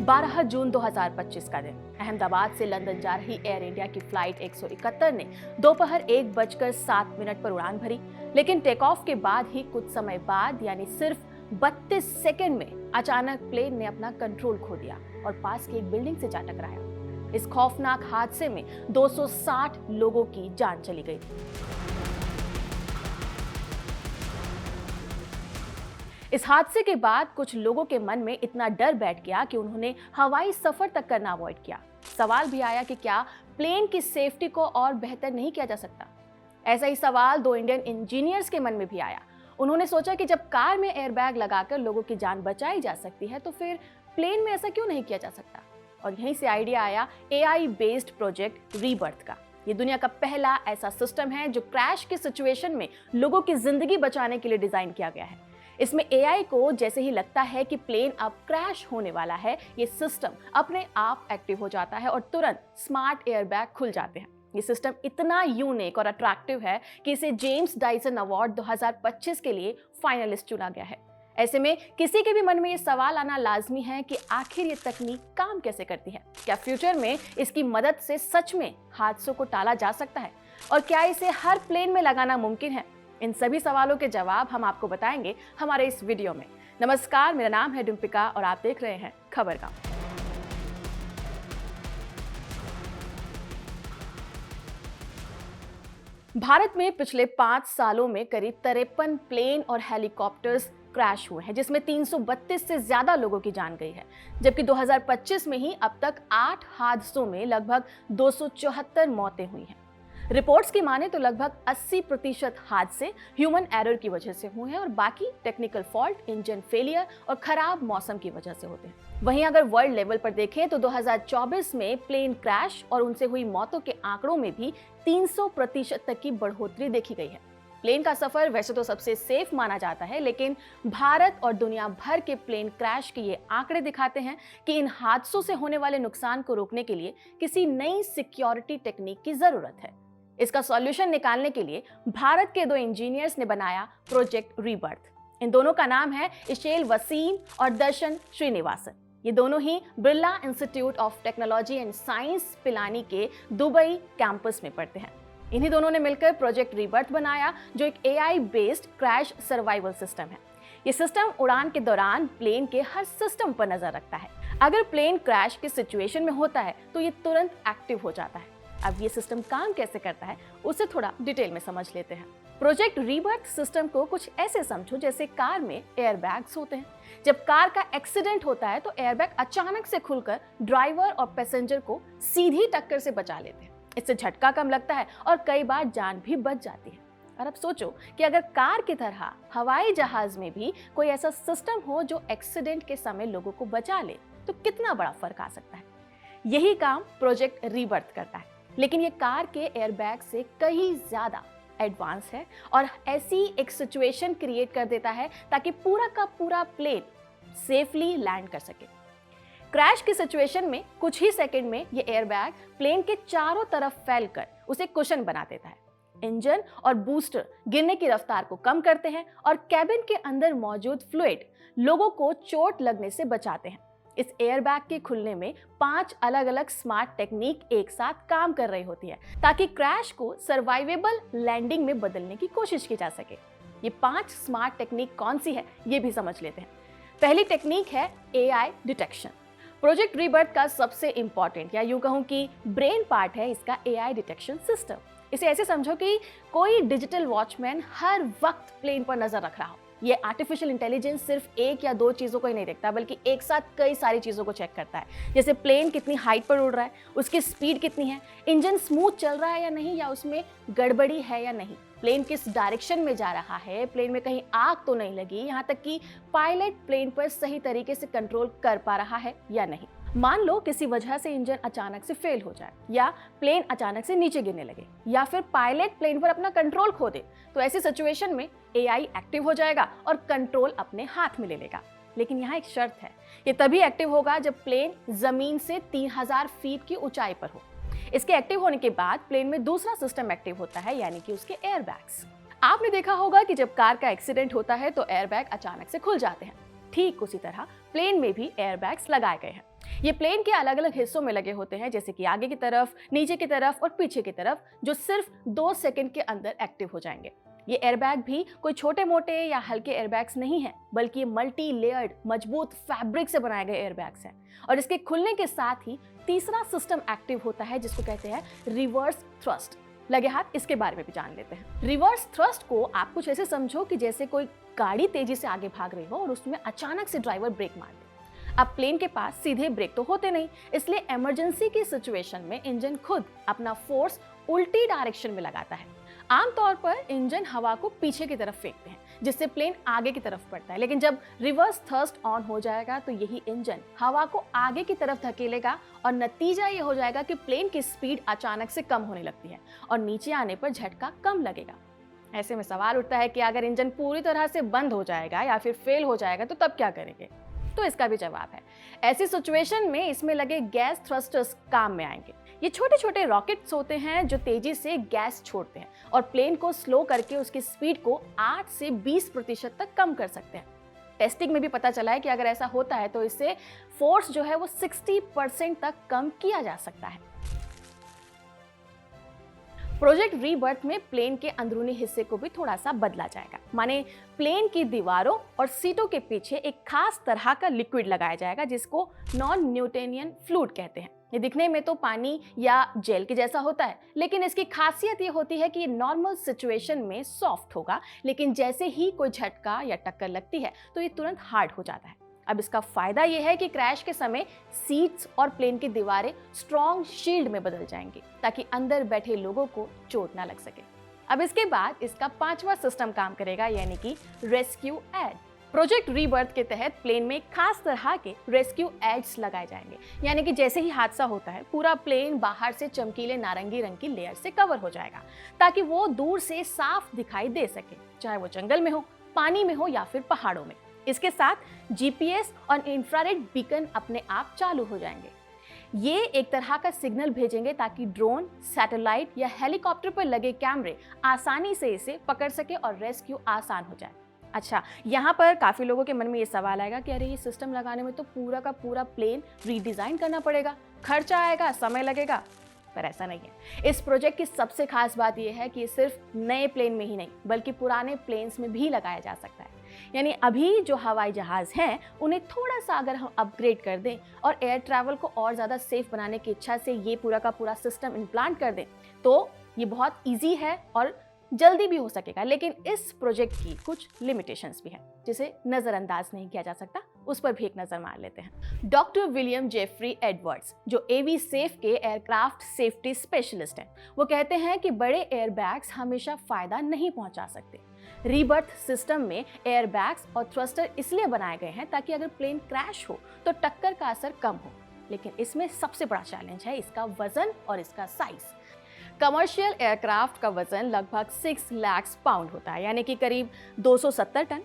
12 जून 2025 का दिन। अहमदाबाद से लंदन जा रही एयर इंडिया की फ्लाइट 171 ने दोपहर 1:07 पर उड़ान भरी, लेकिन टेक ऑफ के बाद ही कुछ समय बाद यानी सिर्फ 32 सेकंड में अचानक प्लेन ने अपना कंट्रोल खो दिया और पास की एक बिल्डिंग से जा टकराया। इस खौफनाक हादसे में 260 लोगों की जान चली गई। इस हादसे के बाद कुछ लोगों के मन में इतना डर बैठ गया कि उन्होंने हवाई सफर तक करना अवॉइड किया। सवाल भी आया कि क्या प्लेन की सेफ्टी को और बेहतर नहीं किया जा सकता। ऐसा ही सवाल 2 इंडियन इंजीनियर्स के मन में भी आया। उन्होंने सोचा कि जब कार में एयरबैग लगाकर लोगों की जान बचाई जा सकती है तो फिर प्लेन में ऐसा क्यों नहीं किया जा सकता। और यहीं से आइडिया आया AI बेस्ड प्रोजेक्ट रीबर्थ का। ये दुनिया का पहला ऐसा सिस्टम है जो क्रैश के सिचुएशन में लोगों की जिंदगी बचाने के लिए डिजाइन किया गया है। इसमें AI को जैसे ही लगता है कि प्लेन अब क्रैश होने वाला है, ये सिस्टम अपने आप एक्टिव हो जाता है और तुरंत स्मार्ट एयरबैग खुल जाते हैं। ये सिस्टम इतना यूनिक और अट्रैक्टिव है कि इसे जेम्स डायसन अवार्ड 2025 के लिए फाइनलिस्ट चुना गया है। ऐसे में किसी के भी मन में ये सवाल आना लाजमी है कि आखिर ये तकनीक काम कैसे करती है। क्या फ्यूचर में इसकी मदद से सच में हादसों को टाला जा सकता है और क्या इसे हर प्लेन में लगाना मुमकिन है? इन सभी सवालों के जवाब हम आपको बताएंगे हमारे इस वीडियो में। नमस्कार, मेरा नाम है डिम्पिका और आप देख रहे हैं खबरगाम। भारत में पिछले 5 सालों में करीब 53 प्लेन और हेलीकॉप्टर्स क्रैश हुए हैं, जिसमें 332 से ज्यादा लोगों की जान गई है। जबकि 2025 में ही अब तक 8 हादसों में लगभग 274 मौतें हुई हैं। रिपोर्ट्स की माने तो लगभग 80% हादसे ह्यूमन एरर की वजह से हुए हैं और बाकी टेक्निकल फॉल्ट, इंजन फेलियर और खराब मौसम की वजह से होते हैं। वहीं अगर वर्ल्ड लेवल पर देखें तो 2024 में प्लेन क्रैश और उनसे हुई मौतों के आंकड़ों में भी 300% तक की बढ़ोतरी देखी गई है। प्लेन का सफर वैसे तो सबसे सेफ माना जाता है, लेकिन भारत और दुनिया भर के प्लेन क्रैश के ये आंकड़े दिखाते हैं कि इन हादसों से होने वाले नुकसान को रोकने के लिए किसी नई सिक्योरिटी टेक्निक की जरूरत है। इसका सॉल्यूशन निकालने के लिए भारत के 2 इंजीनियर्स ने बनाया प्रोजेक्ट रीबर्थ। इन दोनों का नाम है इशेल वसीम और दर्शन श्रीनिवासन। ये दोनों ही Birla institute of technology and science Pilani के दुबई कैंपस में पढ़ते हैं। इन्हीं दोनों ने मिलकर प्रोजेक्ट रीबर्थ बनाया, जो एक AI based crash survival system है। ये सिस्टम उड़ान के दौरान प्लेन के हर सिस्टम पर नजर रखता है। अगर प्लेन क्रैश के सिचुएशन में होता है तो ये तुरंत एक्टिव हो जाता है। अब ये सिस्टम काम कैसे करता है उसे थोड़ा डिटेल में समझ लेते हैं। प्रोजेक्ट रीबर्थ सिस्टम को कुछ ऐसे समझो जैसे कार में एयरबैग्स होते हैं। जब कार का एक्सीडेंट होता है तो एयरबैग अचानक से खुलकर ड्राइवर और पैसेंजर को सीधी टक्कर से बचा लेते हैं। इससे झटका कम लगता है और कई बार जान भी बच जाती है। और अब सोचो कि अगर कार की तरह हवाई जहाज में भी कोई ऐसा सिस्टम हो जो एक्सीडेंट के समय लोगों को बचा ले, तो कितना बड़ा फर्क आ सकता है। यही काम प्रोजेक्ट रीबर्थ करता है, लेकिन ये कार के एयरबैग से कहीं ज्यादा एडवांस है और ऐसी एक सिचुएशन क्रिएट कर देता है ताकि पूरा का पूरा प्लेन सेफली लैंड कर सके। क्रैश की सिचुएशन में कुछ ही सेकंड में ये एयरबैग प्लेन के चारों तरफ फैलकर उसे कुशन बना देता है। इंजन और बूस्टर गिरने की रफ्तार को कम करते हैं और कैबिन के अंदर मौजूद फ्लूइड लोगों को चोट लगने से बचाते हैं। इस एयरबैग के खुलने में 5 अलग अलग स्मार्ट टेक्निक एक साथ काम कर रही होती है ताकि क्रैश को सर्वाइवेबल लैंडिंग में बदलने की कोशिश की जा सके। ये 5 स्मार्ट टेक्निक कौन सी है ये भी समझ लेते हैं। पहली टेक्निक है AI डिटेक्शन। प्रोजेक्ट रीबर्थ का सबसे इंपॉर्टेंट या यूं कहूं कि ब्रेन पार्ट है इसका AI डिटेक्शन सिस्टम। इसे ऐसे समझो कि कोई डिजिटल वॉचमैन हर वक्त प्लेन पर नजर रख रहा हो। ये आर्टिफिशियल इंटेलिजेंस सिर्फ 1 या 2 चीज़ों को ही नहीं देखता, बल्कि एक साथ कई सारी चीज़ों को चेक करता है। जैसे प्लेन कितनी हाइट पर उड़ रहा है, उसकी स्पीड कितनी है, इंजन स्मूथ चल रहा है या नहीं, या उसमें गड़बड़ी है या नहीं, प्लेन किस डायरेक्शन में जा रहा है, प्लेन में कहीं आग तो नहीं लगी, यहाँ तक कि पायलट प्लेन पर सही तरीके से कंट्रोल कर पा रहा है या नहीं। मान लो किसी वजह से इंजन अचानक से फेल हो जाए, या प्लेन अचानक से नीचे गिरने लगे, या फिर पायलट प्लेन पर अपना कंट्रोल खो दे, तो ऐसी सिचुएशन में AI एक्टिव हो जाएगा और कंट्रोल अपने हाथ में ले लेगा। लेकिन यहाँ एक शर्त है, ये तभी एक्टिव होगा जब प्लेन जमीन से 3000 फीट की ऊंचाई पर हो। इसके एक्टिव होने के बाद प्लेन में दूसरा सिस्टम एक्टिव होता है, यानी कि उसके एयरबैग्स। आपने देखा होगा कि जब कार का एक्सीडेंट होता है तो एयरबैग अचानक से खुल जाते हैं। ठीक उसी तरह प्लेन में भी एयरबैग्स लगाए गए हैं। ये प्लेन के अलग अलग हिस्सों में लगे होते हैं, जैसे कि आगे की तरफ, नीचे की तरफ और पीछे की तरफ, जो सिर्फ 2 सेकंड के अंदर एक्टिव हो जाएंगे। ये एयरबैग भी कोई छोटे मोटे या हल्के एयरबैग्स नहीं हैं, बल्कि ये मल्टी लेयर्ड मजबूत फैब्रिक से बनाए गए एयरबैग्स हैं। और इसके खुलने के साथ ही तीसरा सिस्टम एक्टिव होता है, जिसको कहते हैं रिवर्स थ्रस्ट। लगे हाथ इसके बारे में भी जान लेते हैं। रिवर्स थ्रस्ट को आप कुछ ऐसे समझो कि जैसे कोई गाड़ी तेजी से आगे भाग रही हो और उसमें अचानक से ड्राइवर ब्रेक मार दे। अब प्लेन के पास सीधे ब्रेक तो होते नहीं, इसलिए इमरजेंसी की सिचुएशन में इंजन खुद अपना फोर्स उल्टी डायरेक्शन में लगाता है। आमतौर पर इंजन हवा को पीछे की तरफ फेंकते हैं, जिससे प्लेन आगे की तरफ बढ़ता है। लेकिन जब रिवर्स थ्रस्ट ऑन हो जाएगा तो यही इंजन हवा को आगे की तरफ धकेलेगा और नतीजा ये हो जाएगा कि प्लेन की स्पीड अचानक से कम होने लगती है और नीचे आने पर झटका कम लगेगा। ऐसे में सवाल उठता है कि अगर इंजन पूरी तरह से बंद हो जाएगा या फिर फेल हो जाएगा तो तब क्या करेंगे? तो इसका भी जवाब है, ऐसी सिचुएशन में इसमें लगे गैस थ्रस्टर्स काम में आएंगे। ये छोटे छोटे रॉकेट्स होते हैं जो तेजी से गैस छोड़ते हैं और प्लेन को स्लो करके उसकी स्पीड को 8 से 20% तक कम कर सकते हैं। टेस्टिंग में भी पता चला है कि अगर ऐसा होता है तो इससे फोर्स जो है वो 60% तक कम किया जा सकता है। प्रोजेक्ट रीबर्थ में प्लेन के अंदरूनी हिस्से को भी थोड़ा सा बदला जाएगा। माने प्लेन की दीवारों और सीटों के पीछे एक खास तरह का लिक्विड लगाया जाएगा, जिसको नॉन न्यूटोनियन फ्लूइड कहते हैं। ये दिखने में तो पानी या जेल के जैसा होता है, लेकिन इसकी खासियत ये होती है कि ये नॉर्मल सिचुएशन में सॉफ्ट होगा, लेकिन जैसे ही कोई झटका या टक्कर लगती है तो ये तुरंत हार्ड हो जाता है। अब इसका फायदा यह है कि क्रैश के समय सीट्स और प्लेन की दीवारें स्ट्रॉन्ग शील्ड में बदल जाएंगी, ताकि अंदर बैठे लोगों को चोट ना लग सके। अब इसके बाद इसका 5वां सिस्टम काम करेगा, यानी कि रेस्क्यू एड। प्रोजेक्ट रीबर्थ के तहत प्लेन में खास तरह के रेस्क्यू एड्स लगाए जाएंगे, यानी कि जैसे ही हादसा होता है पूरा प्लेन बाहर से चमकीले नारंगी रंग की लेयर से कवर हो जाएगा, ताकि वो दूर से साफ दिखाई दे सके, चाहे वो जंगल में हो, पानी में हो या फिर पहाड़ों में। इसके साथ जीपीएस और इंफ्रारेड बीकन अपने आप चालू हो जाएंगे। ये एक तरह का सिग्नल भेजेंगे ताकि ड्रोन, सैटेलाइट या हेलीकॉप्टर पर लगे कैमरे आसानी से इसे पकड़ सके और रेस्क्यू आसान हो जाए। अच्छा, यहाँ पर काफ़ी लोगों के मन में ये सवाल आएगा कि अरे ये सिस्टम लगाने में तो पूरा का पूरा प्लेन रीडिज़ाइन करना पड़ेगा, खर्चा आएगा, समय लगेगा। पर ऐसा नहीं है। इस प्रोजेक्ट की सबसे खास बात यह है कि ये सिर्फ नए प्लेन में ही नहीं बल्कि पुराने प्लेन्स में भी लगाया जा सकता है। यानी अभी जो हवाई जहाज़ हैं उन्हें थोड़ा सा अगर हम अपग्रेड कर दें और एयर ट्रैवल को और ज़्यादा सेफ बनाने की इच्छा से ये पूरा का पूरा सिस्टम इम्प्लांट कर दें तो ये बहुत ईजी है और जल्दी भी हो सकेगा। लेकिन इस प्रोजेक्ट की कुछ लिमिटेशंस भी हैं जिसे नज़रअंदाज नहीं किया जा सकता, उस पर भी एक नज़र मार लेते हैं। डॉक्टर विलियम जेफरी एडवर्ड्स, जो एवी सेफ के एयरक्राफ्ट सेफ्टी स्पेशलिस्ट हैं, वो कहते हैं कि बड़े एयरबैग्स हमेशा फ़ायदा नहीं पहुंचा सकते। रीबर्थ सिस्टम में एयरबैग्स और थ्रस्टर इसलिए बनाए गए हैं ताकि अगर प्लेन क्रैश हो तो टक्कर का असर कम हो, लेकिन इसमें सबसे बड़ा चैलेंज है इसका वजन और इसका साइज। कमर्शियल एयरक्राफ्ट का वजन लगभग 6 लाख पाउंड होता है, यानी कि करीब 270 टन।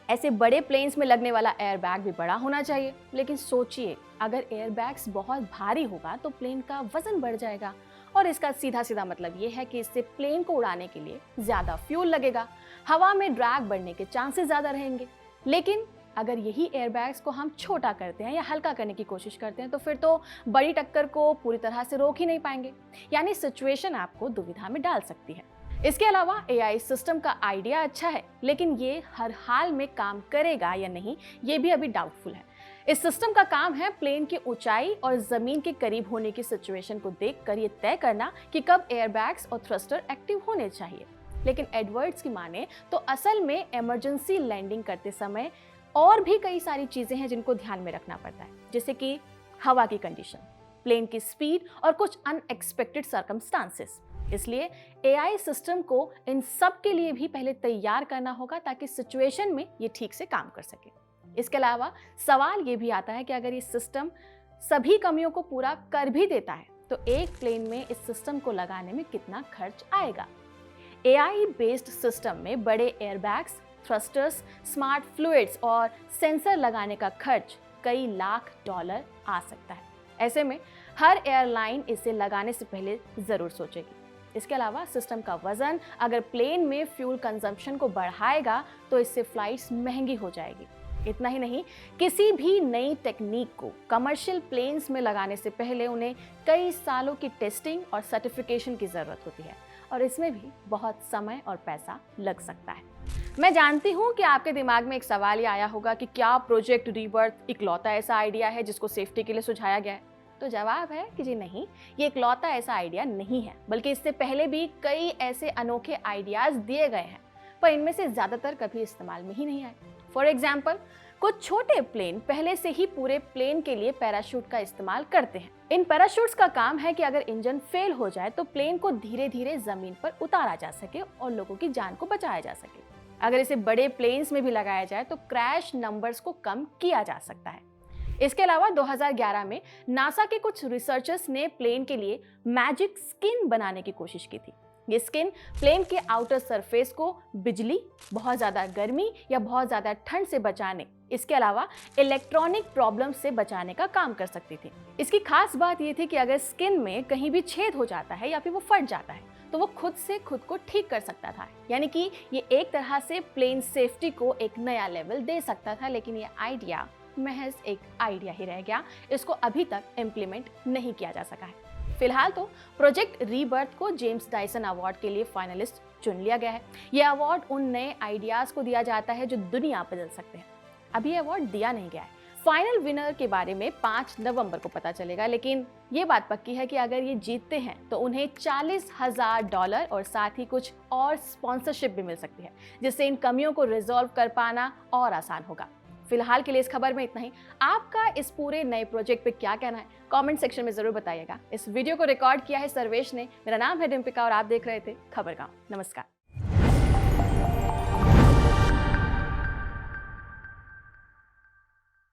ऐसे बड़े प्लेन्स में लगने वाला एयरबैग भी बड़ा होना चाहिए, लेकिन सोचिए अगर एयरबैग्स बहुत भारी होगा तो प्लेन का वजन बढ़ जाएगा और इसका सीधा सीधा मतलब ये है कि इससे प्लेन को उड़ाने के लिए ज़्यादा फ्यूल लगेगा, हवा में ड्रैग बढ़ने के चांसेस ज़्यादा रहेंगे। लेकिन अगर यही एयरबैग्स को हम छोटा करते हैं या हल्का करने की कोशिश करते हैं तो फिर तो बड़ी टक्कर को पूरी तरह से रोक ही नहीं पाएंगे, यानी सिचुएशन आपको दुविधा में डाल सकती है। इसके अलावा एआई सिस्टम का आइडिया अच्छा है, लेकिन ये हर हाल में काम करेगा या नहीं ये भी अभी डाउटफुल है। इस सिस्टम का काम है प्लेन की ऊंचाई और जमीन के करीब होने की सिचुएशन को देखकर ये तय करना कि कब एयरबैग्स और थ्रस्टर एक्टिव होने चाहिए। लेकिन एडवर्ड्स की माने तो असल में इमरजेंसी लैंडिंग करते समय और भी कई सारी चीजें हैं जिनको ध्यान में रखना पड़ता है, जैसे कि हवा की कंडीशन, प्लेन की स्पीड और कुछ अनएक्सपेक्टेड सर्कमस्टांसेस। इसलिए एआई सिस्टम को इन सब के लिए भी पहले तैयार करना होगा ताकि सिचुएशन में ये ठीक से काम कर सके। इसके अलावा सवाल ये भी आता है कि अगर ये सिस्टम सभी कमियों को पूरा कर भी देता है तो एक प्लेन में इस सिस्टम को लगाने में कितना खर्च आएगा। एआई बेस्ड सिस्टम में बड़े एयरबैग्स, थ्रस्टर्स, स्मार्ट फ्लूइड्स और सेंसर लगाने का खर्च कई लाख डॉलर आ सकता है। ऐसे में हर एयरलाइन इसे लगाने से पहले ज़रूर सोचेगी। इसके अलावा सिस्टम का वजन अगर प्लेन में फ्यूल कंजम्पशन को बढ़ाएगा तो इससे फ्लाइट्स महंगी हो जाएगी। इतना ही नहीं, किसी भी नई टेक्निक को कमर्शियल प्लेन्स में लगाने से पहले उन्हें कई सालों की टेस्टिंग और सर्टिफिकेशन की ज़रूरत होती है और इसमें भी बहुत समय और पैसा लग सकता है। मैं जानती हूँ कि आपके दिमाग में एक सवाल ये आया होगा कि क्या प्रोजेक्ट रीबर्थ इकलौता ऐसा आइडिया है जिसको सेफ्टी के लिए सुझाया गया है? तो जवाब है कि जी नहीं, ये इकलौता ऐसा आइडिया नहीं है, बल्कि इससे पहले भी कई ऐसे अनोखे आइडियाज दिए गए हैं, पर इनमें से ज़्यादातर कभी इस्तेमाल में ही नहीं आए। फॉर एग्जाम्पल, कुछ छोटे प्लेन पहले से ही पूरे प्लेन के लिए पैराशूट का इस्तेमाल करते हैं। इन पैराशूट्स का काम है कि अगर इंजन फेल हो जाए तो प्लेन को धीरे धीरे जमीन पर उतारा जा सके और लोगों की जान को बचाया जा सके। अगर इसे बड़े प्लेन्स में भी लगाया जाए तो क्रैश नंबर्स को कम किया जा सकता है। इसके अलावा 2011 में नासा के कुछ रिसर्चर्स ने प्लेन के लिए मैजिक स्किन बनाने की कोशिश की थी। ये स्किन प्लेन के आउटर सरफेस को बिजली, बहुत ज़्यादा गर्मी या बहुत ज़्यादा ठंड से बचाने, इसके अलावा इलेक्ट्रॉनिक प्रॉब्लम से बचाने का काम कर सकती थी। इसकी खास बात ये थी कि अगर स्किन में कहीं भी छेद हो जाता है या फिर वो फट जाता है तो वो खुद से खुद को ठीक कर सकता था। यानी कि ये एक तरह से प्लेन सेफ्टी को एक नया लेवल दे सकता था, लेकिन ये आइडिया महज एक आइडिया ही रह गया। इसको अभी तक इम्प्लीमेंट नहीं किया जा सका है। फिलहाल तो प्रोजेक्ट रीबर्थ को जेम्स डायसन अवार्ड के लिए फाइनलिस्ट चुन लिया गया है। यह अवार्ड उन नए आइडियाज को दिया जाता है जो दुनिया बदल सकते हैं। अभी यह अवार्ड दिया नहीं गया है। फाइनल विनर के बारे में 5 नवंबर को पता चलेगा, लेकिन ये बात पक्की है कि अगर ये जीतते हैं तो उन्हें $40,000 और साथ ही कुछ और स्पॉन्सरशिप भी मिल सकती है, जिससे इन कमियों को रिजॉल्व कर पाना और आसान होगा। फिलहाल के लिए इस खबर में इतना ही। आपका इस पूरे नए प्रोजेक्ट पे क्या कहना है कमेंट सेक्शन में जरूर बताइएगा। इस वीडियो को रिकॉर्ड किया है सर्वेश ने। मेरा नाम है डिम्पिका और आप देख रहे थे खबर गाँव। नमस्कार।